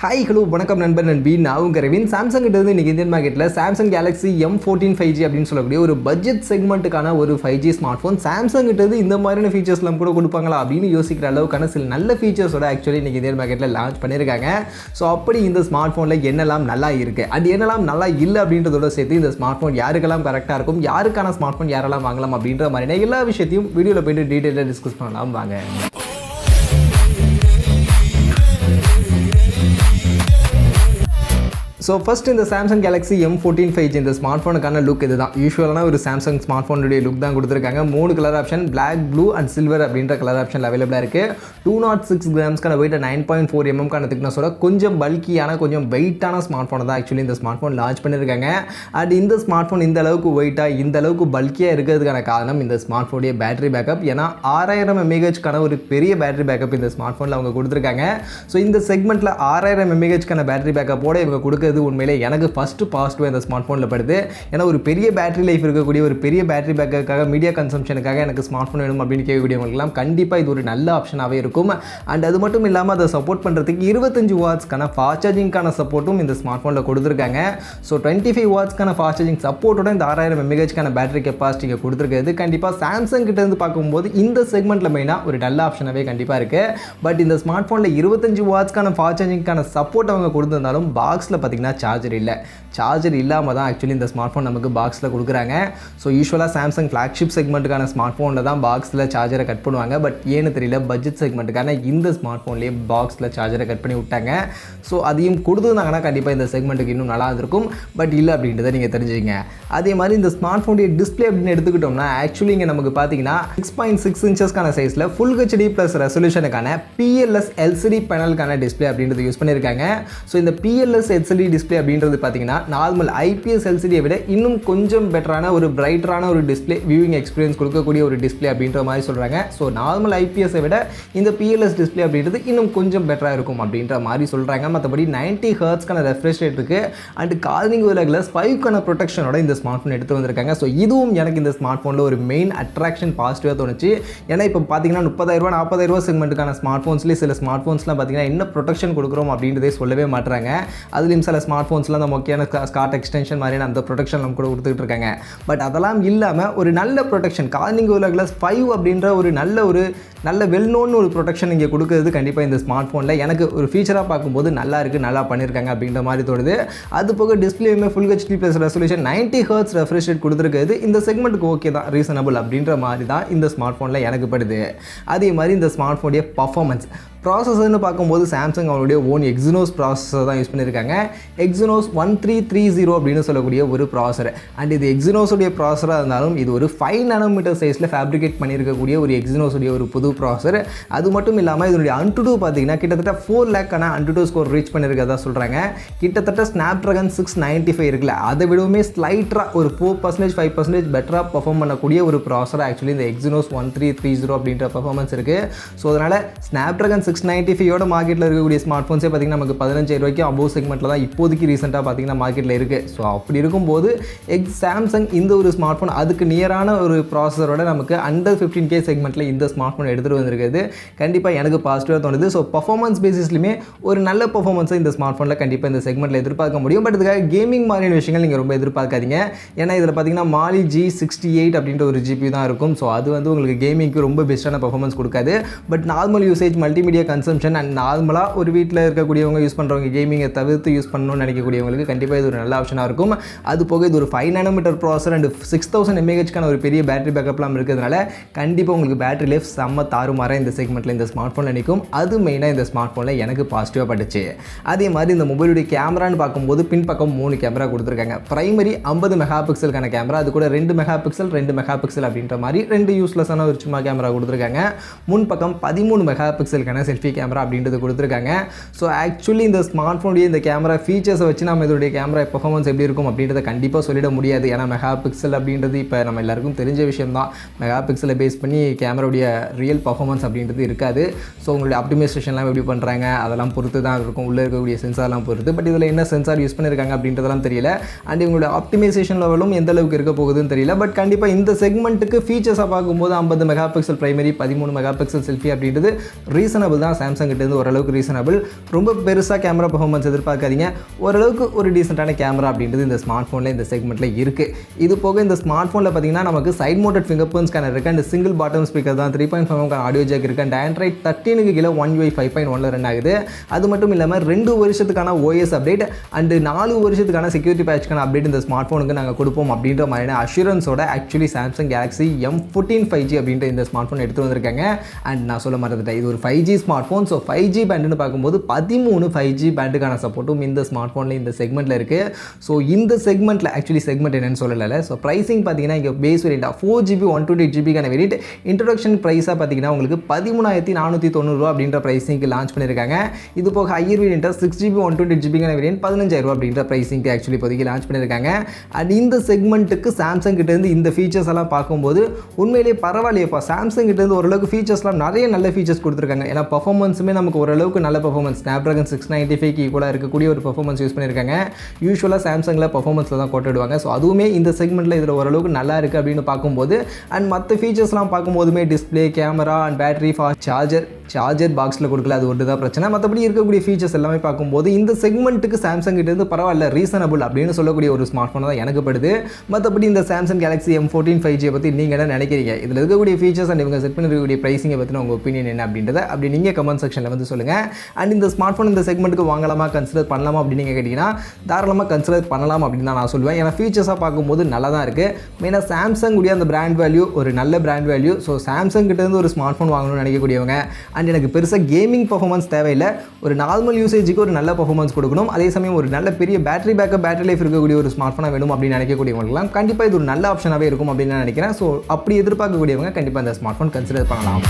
Hi hello வணக்கம் நண்பர் நண்பி நான் உங்கள் ரவின். சாம்சங் கிட்ட இருந்து இன்றைக்கி இந்தியன் மார்க்கெட்டில் சாம்சங் கேலக்ஸி M14 5G அப்படின்னு சொல்லக்கூடிய ஒரு பட்ஜெட் செக்மெண்ட்டுக்கான ஒரு 5G ஸ்மார்ட் ஃபோன் சாம்சங் கிட்ட இருந்து இந்த மாதிரியான ஃபீச்சர்ஸ்லாம் கூட கொடுப்பாங்களா அப்படின்னு யோசிக்கிற அளவுக்கான சில நல்ல ஃபீச்சர்ஸோட ஆக்சுவலி இன்றைக்கி இந்தியன் மார்க்கெட்டில் லான்ச் பண்ணியிருக்காங்க. ஸோ அப்படி இந்த ஸ்மார்ட் ஃபோனில் என்னெல்லாம் நல்லா இருக்குது, அது என்னெல்லாம் நல்லா இல்லை அப்படின்றதோட சேர்த்து இந்த ஸ்மார்ட் ஃபோன் யாருக்கெல்லாம் கரெக்டாக இருக்கும், யாருக்கான ஸ்மார்ட் ஃபோன் யாரெல்லாம் வாங்கலாம் அப்படின்ற மாதிரியான எல்லா விஷயத்தையும் வீடியோவில் போய்ட்டு டீட்டெயிலாக டிஸ்கஸ் பண்ணலாம் வாங்க. ஸோ ஃபஸ்ட் இந்த சாம்சங் கேலக்ஸி M14 5G இந்த ஸ்மார்ட் ஃபோனுக்கான லுக் இது தான். யூஸ்வலான ஒரு சாம்சங் ஸ்மார்ட் ஃபோனுடைய லுக் தான் கொடுத்துருக்காங்க. 3 colour option, black, blue and silver அப்படின்ற கலர் ஆப்ஷன் அவைலபிளாக இருக்குது. 206 கிராம்ஸ்க்கான வெயிட், 9.4 mm திக்னஸோட கொஞ்சம் பல்கியான கொஞ்சம் வெயிட்டான ஸ்மார்ட் ஃபோனை தான் ஆக்சுவலி இந்த ஸ்மார்ட் ஃபோன் லான்ச் பண்ணியிருக்காங்க. அண்ட் இந்த ஸ்மார்ட் ஃபோன் இந்த அளவுக்கு வெயிட்டாக இந்த அளவுக்கு பல்கியாக இருக்கிறதுக்கான காரணம் இந்த ஸ்மார்ட் ஃபோனுடைய பேட்டரி பேக்கப். ஏன்னா 6000 mAhக்கான ஒரு பெரிய பேட்டரி பேக்கப் இந்த ஸ்மார்ட் ஃபோனில் அவங்க கொடுத்துருக்காங்க. ஸோ இந்த செக்மெண்ட்டில் 6000 mAhக்கான பேட்டரி பேக்கப்போட இவங்க கொடுக்குறது உண்மையிலே எனக்கு ஃபஸ்ட்டு பாசிட்டிவாக இந்த ஸ்மார்ட் ஃபோனில் படுது. ஏன்னா ஒரு பெரிய பேட்டரி லைஃப் இருக்கக்கூடிய ஒரு பெரிய பேட்டரி பேக்கப்புக்காக மீடியா கன்சம்ஷனுக்காக எனக்கு ஸ்மார்ட் ஃபோன் வேணும் அப்படின்னு கேட்கக்கூடியவங்களுக்குலாம் கண்டிப்பாக இது ஒரு நல்ல ஆப்ஷனாகவே இருக்கும். அண்ட் அது மட்டும் இல்லாமல் அதை சப்போர்ட் பண்ணுறதுக்கு 25 வாட்ஸ்க்கான ஃபாஸ்ட் சார்ஜிங்கான சப்போர்ட்டும் இந்த ஸ்மார்ட் ஃபோனில் கொடுத்துருக்காங்க. ஸோ 25 வாட்ஸ்க்கான ஃபாஸ்ட் சார்ஜிங் சப்போர்ட்டோட இந்த 6000 mAhக்கான பேட்டரி கெப்பாசிட்டியை கொடுத்துருக்கிறது கண்டிப்பாக சாம்சங் கிட்ட இருந்து பார்க்கும்போது இந்த செக்மெண்ட்டில் மெயினாக ஒரு நல்ல ஆப்ஷனாகவே கண்டிப்பாக இருக்குது. பட் இந்த ஸ்மார்ட் ஃபோனில் 25 வாட்ஸ்க்கான ஃபாஸ்ட் சார்ஜிங்கான சப்போர்ட் அவங்க கொடுத்துருந்தாலும் பாக்ஸில் பார்த்தீங்கன்னா சார்ஜர் இல்லாமல் தான் ஆக்சுவலி இந்த ஸ்மார்ட் ஃபோன் நமக்கு பாக்ஸில் கொடுக்குறாங்க. ஸோ யூஸ்வலாக சாம்சங் ஃப்ளாக்ஷிப் செக்மெண்ட்டுக்கான ஸ்மார்ட் ஃபோனில் தான் பாக்ஸில் சார்ஜரை கட் பண்ணுவாங்க. பட் ஏன்னு தெரியல, பட்ஜெட் செக்மெண்ட்டுக்கான இந்த ஸ்மார்ட் ஃபோன்லேயே பாக்ஸில் சார்ஜரை கட் பண்ணி விட்டாங்க. ஸோ அதையும் கொடுத்துருந்தாங்கன்னா கண்டிப்பாக இந்த செக்மெண்ட்டுக்கு இன்னும் நல்லா இருந்திருக்கும். பட் இல்லை அப்படின்றத நீங்கள் தெரிஞ்சுங்க. அதே மாதிரி இந்த ஸ்மார்ட் ஃபோனுடைய டிஸ்பிளே அப்படின்னு எடுத்துக்கிட்டோம்னா ஆக்சுவலி இங்கே நமக்கு பார்த்தீங்கன்னா 6.6 இன்ச்சஸ்க்கான சைஸில் ஃபுல் HD ப்ளஸ் ரெசல்யூஷனுக்கான PLS LCD பேனலுக்கான டிஸ்பிளே அப்படின்றது யூஸ் பண்ணியிருக்காங்க. ஸோ இந்த PLS LCD டிஸ்பிளே அப்படின்றது பார்த்தீங்கன்னா நார்மல் IPS LCDயை விட இன்னும் கொஞ்சம் பெட்டரான ஒரு பிரைட்டரான ஒரு டிஸ்பிளே வியூவிங் எக்ஸ்பீரியன்ஸ் கொடுக்கக்கூடிய ஒரு டிஸ்பிளே அப்படின்ற மாதிரி சொல்கிறாங்க. ஸோ நார்மல் IPSஐ விட இந்த PLS டிஸ்பிளே அப்படின்றது இன்னும் கொஞ்சம் பெட்டராக இருக்கும் அப்படின்ற மாதிரி சொல்கிறாங்க. மற்றபடி 90 ஹெர்ட்ஸ்க்கான ரெஃப்ரெஷ் ரேட் இருக்குது. அண்ட் கார்னிங் கிளாஸ் 5க்கான ப்ரொடெக்ஷனோட இந்த ஸ்மார்ட் ஃபோன் எடுத்து வந்திருக்காங்க. ஸோ இதுவும் எனக்கு இந்த ஸ்மார்ட் ஃபோனில் ஒரு மெயின் அட்ராக்ஷன் பாசிட்டிவாக தோணுச்சு. ஏன்னா இப்போ பார்த்தீங்கன்னா 30,000 40,000 செக்மெண்ட்டுக்கான ஸ்மார்ட் ஃபோன்ஸ்லேயே சில ஸ்மார்ட் ஃபோன்ஸ்லாம் பார்த்தீங்கன்னா என்ன ப்ரொடெக்ஷன் கொடுக்குறோம் அப்படின்றதே சொல்லவே மாட்டுறாங்க. அதுலேயும் சில ஸ்மார்ட் ஃபோன்ஸ்லாம் அந்த முக்கியமான ஸ்காட் எக்ஸ்டென்ஷன் மாதிரியான அந்த ப்ரொடெக்ஷன் நம்ம கூட கொடுத்துட்டு இருக்காங்க. பட் அதெல்லாம் இல்லாமல் ஒரு நல்ல ப்ரொடெக்ஷன் கார்னிங் கிளாஸ் 5 அப்படின்ற ஒரு நல்ல வெல் நோன் ஒரு ப்ரொடெக்ஷன் இங்கே கொடுக்குறது கண்டிப்பாக இந்த ஸ்மார்ட் ஃபோனில் எனக்கு ஒரு ஃபீச்சராக பார்க்கும்போது நல்லா இருக்குது, நல்லா பண்ணியிருக்காங்க அப்படின்ற மாதிரி தோணுது. அது போக டிஸ்பிளேயுமே full HD plus resolution 90 hertz refresh rate கொடுத்துருக்குது இந்த செக்மெண்ட்டுக்கு ஓகே தான், ரீசனபிள் அப்படின்ற மாதிரி தான் இந்த ஸ்மார்ட் ஃபோனில் எனக்கு படுது. அதே மாதிரி இந்த ஸ்மார்ட் ஃபோனுடைய பர்ஃபார்மன்ஸ் ப்ராசஸர்னு பார்க்கும்போது சாம்சங் அவங்களுடைய ஓன் எக்ஸினோஸ் ப்ராசஸர் தான் யூஸ் பண்ணியிருக்காங்க. எக்ஸினோஸ் 1330 அப்படின்னு சொல்லக்கூடிய ஒரு ப்ராசஸர். அண்ட் இது எக்ஸினோஸுடைய ப்ராசஸராக இருந்தாலும் இது ஒரு 5 nm சைஸில் ஃபேப்ரிகேட் பண்ணியிருக்கக்கூடிய ஒரு எக்ஸினோஸுடைய ஒரு புது ப்ராசஸர். அது மட்டும் இல்லாமல் இதனுடைய AnTuTu பார்த்தீங்கன்னா கிட்டத்தட்ட 4 lakhக்கான AnTuTu ஸ்கோர் ரீச் பண்ணியிருக்கிறதா சொல்கிறாங்க. கிட்டத்தட்ட ஸ்னாப்ட்ராகன் 695 இருக்குல்ல, அதை விடவுமே ஸ்லைட்டாக ஒரு 4% 5% பெட்டராக பர்ஃபார்ம் பண்ணக்கூடிய ஒரு ப்ராசஸர் ஆக்சுவலி இந்த எக்ஸினோஸ் 1330 அப்படின்ற பர்ஃபார்மன்ஸ் இருக்குது. ஸோ அதனால் ஸ்னாப்ட்ராகன் 695 மார்க்கெட்டில் இருக்கக்கூடிய ஸ்மார்ட் ஃபோன்ஸே பார்த்தீங்கன்னா நமக்கு 15,000 ரூபாய்க்கு அபோவ் செக்மெண்ட்டில் தான் இப்போதைக்கு ரீசெண்டாக பார்த்தீங்கன்னா மார்க்கெட்டில் இருக்குது. ஸோ அப்படி இருக்கும்போது சாம்சங் இந்த ஒரு ஸ்மார்ட் ஃபோன் அதுக்கு நியரான ஒரு ப்ராசஸரோட நமக்கு அண்டர் 15K செக்மெண்ட்டில் இந்த ஸ்மார்ட் ஃபோன் எடுத்துகிட்டு வந்திருக்கிறது கண்டிப்பாக எனக்கு பாசிட்டிவாக தோணுது. ஸோ பர்ஃபார்மன்ஸ் பேசிஸ்லையுமே ஒரு நல்ல பர்ஃபார்மன்ஸை இந்த ஸ்மார்ட் ஃபோனில் கண்டிப்பாக இந்த செக்மெண்ட்டில் எதிர்பார்க்க முடியும். பட் இதுக்காக கேமிங் மாதிரியான விஷயங்கள் நீங்கள் ரொம்ப எதிர்பார்க்காதீங்க. ஏன்னா இதில் பார்த்தீங்கன்னா மாலி G68 அப்படின்ற ஒரு GPU தான் இருக்கும். ஸோ அது வந்து உங்களுக்கு கேமிங்க்கு ரொம்ப பெஸ்ட்டான பர்ஃபார்மன்ஸ் கொடுக்காது. But normal usage multimedia consumption and நார்மலாக ஒரு வீட்டில் இருக்கக்கூடியவங்க யூஸ் பண்ணுறவங்க கேமிங்கை தவிர்த்து யூஸ் பண்ணணும்னு நினைக்கக்கூடியவங்களுக்கு கண்டிப்பாக இது ஒரு நல்ல ஆப்ஷனாக இருக்கும். அது போக இது ஒரு 5 nm ப்ராசஸர் அண்ட் 6000 mAhக்கான ஒரு பெரிய பேட்டரி பேக்கப்லாம் இருக்கிறதுனால கண்டிப்பாக உங்களுக்கு பேட்டரி லைஃப் செம்ம தாறுமாறாக இந்த செக்மெண்ட்டில் இந்த ஸ்மார்ட் ஃபோனில் நிற்கும். அது மெயினாக இந்த ஸ்மார்ட் ஃபோனில் எனக்கு பாசிட்டிவாக பட்டுச்சு. அதே மாதிரி இந்த மொபைலுடைய கேமரான்னு பார்க்கும்போது பின்பக்கம் 3 கேமரா கொடுத்துருக்காங்க. பிரைமரி 50 மெகாபிக்சலுக்கான கேமரா, அது கூட 2 மெகாபிக்சல் 2 மெகாபிக்சல் அப்படின்ற மாதிரி 2 யூஸ்லெஸ்ஸான ஒரு சும்மா கேமரா கொடுத்துருக்காங்க. முன்பக்கம் 13 மெகாபிக்சலுக்கான செல்ஃபி கேமரா அப்படின்றது கொடுத்துருக்காங்க. ஸோ ஆக்சுவலி இந்த ஸ்மார்ட் ஃபோனுடைய இந்த கேமரா ஃபீச்சர்ஸை வச்சு நம்ம இதோடைய கேமரா பர்ஃபார்மன்ஸ் எப்படி இருக்கும் அப்படின்றத கண்டிப்பாக சொல்லிட முடியாது. ஏன்னா மெகா பிக்சல் அப்படின்றது இப்போ நம்ம எல்லாருக்கும் தெரிஞ்ச விஷயம் தான். மெகா பிக்சலை பேஸ் பண்ணி கேமராவுடைய ரியல் பர்ஃபார்மன்ஸ் அப்படின்றது இருக்காது. ஸோ உங்களுடைய ஆப்டிமைசேஷன்லாம் எப்படி பண்ணுறாங்க அதெல்லாம் பொறுத்து தான் இருக்கும், உள்ளே இருக்கக்கூடிய சென்சார்லாம் பொறுத்து. பட் இதில் என்ன சென்சார் யூஸ் பண்ணியிருக்காங்க அப்படின்றதெல்லாம் தெரியல. அண்ட் இவங்களுடைய ஆப்டிமைசேஷன் லெவலும் எந்த அளவுக்கு இருக்க போகுதுன்னு தெரியல. பட் கண்டிப்பாக இந்த செக்மெண்ட்டுக்கு ஃபீச்சர்ஸாக பார்க்கும்போது 50 mega pixel primary 13 mega pixel selfie அப்படின்றது ரீசனபிள் தான் சாம்சங் கிட்டேருந்து ஓரளவுக்கு ரீசனபிள். ரொம்ப பெருசாக கேமரா பர்ஃபார்மன்ஸ் எதிர்பார்க்காதீங்க. ஓரளவுக்கு ஒரு டீசெண்டான கேமரா அப்படின்றது இந்த ஸ்மார்ட் ஃபோனில் இந்த செக்மெண்ட்டில் இருக்குது. இது போக இந்த ஸ்மார்ட் ஃபோனில் பார்த்தீங்கன்னா நமக்கு side mounted fingerprint scanner இருக்குது. அண்ட் சிங்கிள் பாட்டம் ஸ்பீக்கர் தான், 3.5 ஆடியோ ஜாக் இருக்குது. அண்ட் ஆண்ட்ராய்ட் 13க்கு கீழே One UI 5.1 ரன் ஆகுது. அது மட்டும் இல்லாமல் 2 வருஷத்துக்கான OS அப்டேட் அண்ட் 4 வருஷத்துக்கான செக்யூரிட்டி பேட்ச்க்கான அப்டேட் இந்த ஸ்மார்ட் ஃபோனுக்கு நாங்கள் கொடுப்போம் அப்படின்ற மாதிரியான அஷூரன்ஸோட actually Samsung Galaxy M14 5G அப்படின்ற இந்த ஸ்மார்ட் ஃபோன் எடுத்து வந்திருக்காங்க. அண்ட் நான் சொல்ல மறந்துட்டேன், இது ஒரு 5G smart phone. So 5G பேண்டுன்னு பார்க்கும்போது 13 5G பேண்டுக்கான சப்போர்ட்டும் இந்த ஸ்மார்ட் ஃபோனில் இந்த செக்மெண்ட்டில் இருக்குது. ஸோ இந்த செக்மெண்ட்டில் ஆக்சுவலி செக்மெண்ட் என்னன்னு சொல்லலை. ஸோ ப்ரைஸிங் பார்த்தீங்கன்னா இங்கே பேஸ் வேரியண்ட்டாக 4GB 128GBக்கான வேரியண்ட் இன்ட்ரோடக்ஷன் ப்ரைஸாக பார்த்தீங்கன்னா உங்களுக்கு 13,490 அப்படின்ற ப்ரைஸிங்க்கு லான்ச் பண்ணியிருக்காங்க. இது போக ஹையர் வேரியண்ட்டாக 6GB 128GBக்கான வேரியண்ட் 15,000 அப்படின்ற ப்ரைஸிங்க்கு ஆக்சுவலி இப்போதைக்கு லான்ச் பண்ணியிருக்காங்க. அண்ட் இந்த செக்மெண்ட்டுக்கு சாம்சங் கிட்டேருந்து இந்த ஃபீச்சர்ஸ் எல்லாம் பார்க்கும்போது உண்மையிலேயே பரவாயில்லையப்பா. சாம்சங் கிட்டேருந்து ஓரளவுக்கு ஃபீச்சர்ஸ்லாம் நிறைய நல்ல ஃபீச்சர்ஸ் கொடுத்துருக்காங்க. ஏன்னா பர்ஃபார்மன்ஸுமே நமக்கு ஓரளவுக்கு நல்ல பர்ஃபார்மன்ஸ், Snapdragon 695 ஈக்குவலாக இருக்கக்கூடிய ஒரு பர்ஃபார்மன்ஸ் யூஸ் பண்ணியிருக்காங்க. யூஸ்வலாக சாம்சங்கில் பர்ஃபார்மன்ஸில் தான் கோட்டிடுவாங்க. ஸோ அதுவுமே இந்த செக்மெண்ட்டில் இதில் ஓரளவுக்கு நல்லா இருக்குது அப்படின்னு பார்க்கும்போது அண்ட் மற்ற ஃபீச்சர்ஸ்லாம் பார்க்கும்போதுமே display, camera and battery, fast charger பாக்ஸில் கொடுக்கல, அது ஒன்று தான் பிரச்சனை. மற்றபடி இருக்கக்கூடிய ஃபீச்சர்ஸ் எல்லாமே பார்க்கும்போது இந்த செக்மெண்ட்டுக்கு சாம்சங் கிட்டேருந்து பரவாயில்ல, ரீசனபிள் அப்படின்னு சொல்லக்கூடிய ஒரு ஸ்மார்ட் ஃபோன் தான் எனக்கு படுது. மற்றபடி இந்த சாம்சங் கேலக்ஸி M14 5G பற்றி நீங்கள் என்ன நினைக்கிறீங்க? இதில் இருக்கக்கூடிய ஃபீச்சர்ஸ் அண்ட் இவங்க செட் பண்ணிருக்கக்கூடிய ப்ரைஸிங்கை பற்றின உங்கள் ஒப்பீனியன் என்ன அப்படின்றத அப்படி நீங்கள் கமெண்ட் செக்ஷனில் வந்து சொல்லுங்கள். அண்ட் இந்த ஸ்மார்ட் ஃபோன் இந்த செக்மெண்ட்டுக்கு வாங்கலாமா, கன்சிடர் பண்ணலாமா அப்படின்னு நீங்கள் கேட்டிங்கன்னா தாராளமாக கன்சிடர் பண்ணலாம் அப்படின்னு தான் நான் சொல்லுவேன். ஏன்னா ஃபீச்சர்ஸாக பார்க்கும்போது நல்லா தான் இருக்குது. மெயினாக சாம்சங் உடைய அந்த பிராண்ட் வேல்யூ ஒரு நல்ல பிராண்ட் வேல்யூ. ஸோ சாம்சங் கிட்டேருந்து ஒரு ஸ்மார்ட் ஃபோன் வாங்கணும்னு நினைக்கக்கூடியவங்க அண்ட் எனக்கு பெருசாக கேமிங் பர்ஃபார்மன்ஸ் தேவையில்லை, ஒரு நார்மல் யூசேஜுக்கு ஒரு நல்ல பர்ஃபார்மன்ஸ் கொடுக்கணும், அதே சமயம் ஒரு நல்ல பெரிய பேட்டரி பேக்கப், பேட்டரி லைஃப் இருக்கக்கூடிய ஒரு ஸ்மார்ட் ஃபோனாக வேணும் அப்படின்னு நினைக்கக்கூடியவங்களுக்குலாம் கண்டிப்பாக இது ஒரு நல்ல ஆப்ஷனாகவே இருக்கும் அப்படின்னு நான் நினைக்கிறேன். ஸோ அப்படி எதிர்பார்க்கக்கூடியவங்க கண்டிப்பாக இந்த ஸ்மார்ட் ஃபோன் கன்சிடர் பண்ணலாம்.